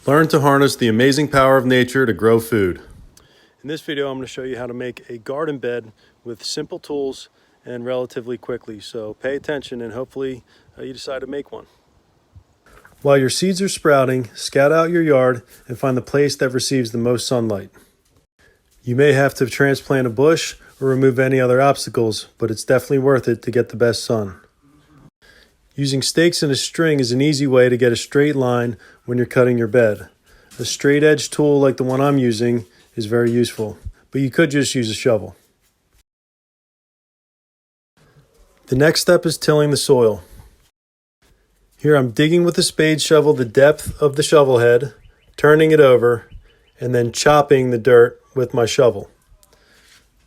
Learn to harness the amazing power of nature to grow food. In this video, I'm going to show you how to make a garden bed with simple tools and relatively quickly. So pay attention and hopefully you decide to make one. While your seeds are sprouting, scout out your yard and find the place that receives the most sunlight. You may have to transplant a bush or remove any other obstacles, but it's definitely worth it to get the best sun. Using stakes and a string is an easy way to get a straight line when you're cutting your bed. A straight edge tool like the one I'm using is very useful, but you could just use a shovel. The next step is tilling the soil. Here I'm digging with a spade shovel the depth of the shovel head, turning it over, and then chopping the dirt with my shovel.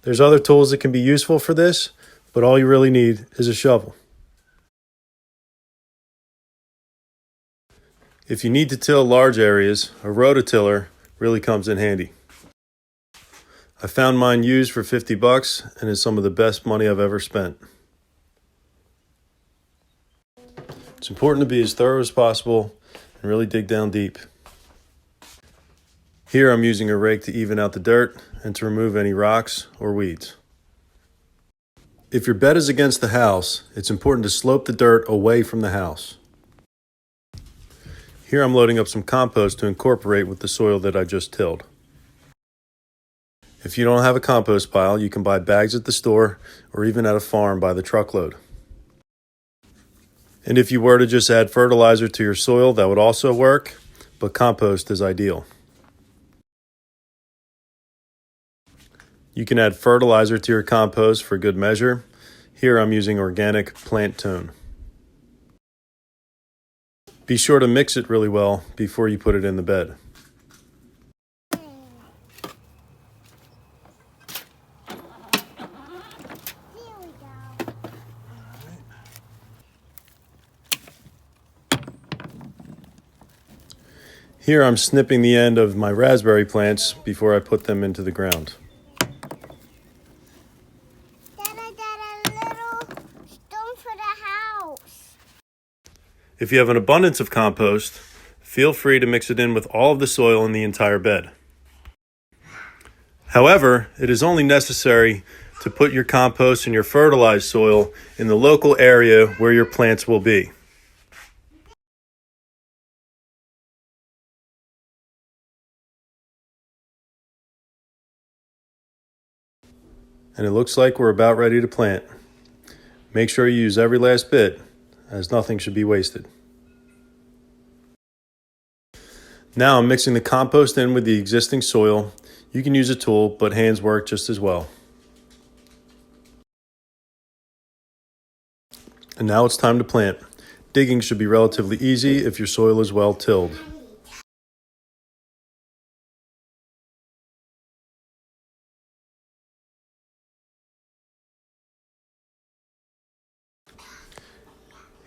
There's other tools that can be useful for this, but all you really need is a shovel. If you need to till large areas, a rototiller really comes in handy. I found mine used for $50 and is some of the best money I've ever spent. It's important to be as thorough as possible and really dig down deep. Here I'm using a rake to even out the dirt and to remove any rocks or weeds. If your bed is against the house, it's important to slope the dirt away from the house. Here I'm loading up some compost to incorporate with the soil that I just tilled. If you don't have a compost pile, you can buy bags at the store or even at a farm by the truckload. And if you were to just add fertilizer to your soil, that would also work, but compost is ideal. You can add fertilizer to your compost for good measure. Here I'm using organic plant tone. Be sure to mix it really well before you put it in the bed. Here I'm snipping the end of my raspberry plants before I put them into the ground. If you have an abundance of compost, feel free to mix it in with all of the soil in the entire bed. However, it is only necessary to put your compost and your fertilized soil in the local area where your plants will be. And it looks like we're about ready to plant. Make sure you use every last bit, as nothing should be wasted. Now I'm mixing the compost in with the existing soil. You can use a tool, but hands work just as well. And now it's time to plant. Digging should be relatively easy if your soil is well tilled.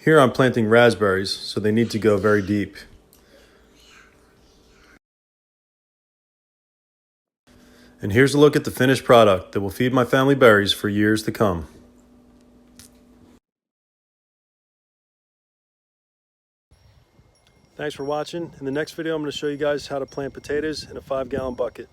Here I'm planting raspberries, so they need to go very deep. And here's a look at the finished product that will feed my family berries for years to come. Thanks for watching. In the next video, I'm going to show you guys how to plant potatoes in a 5-gallon bucket.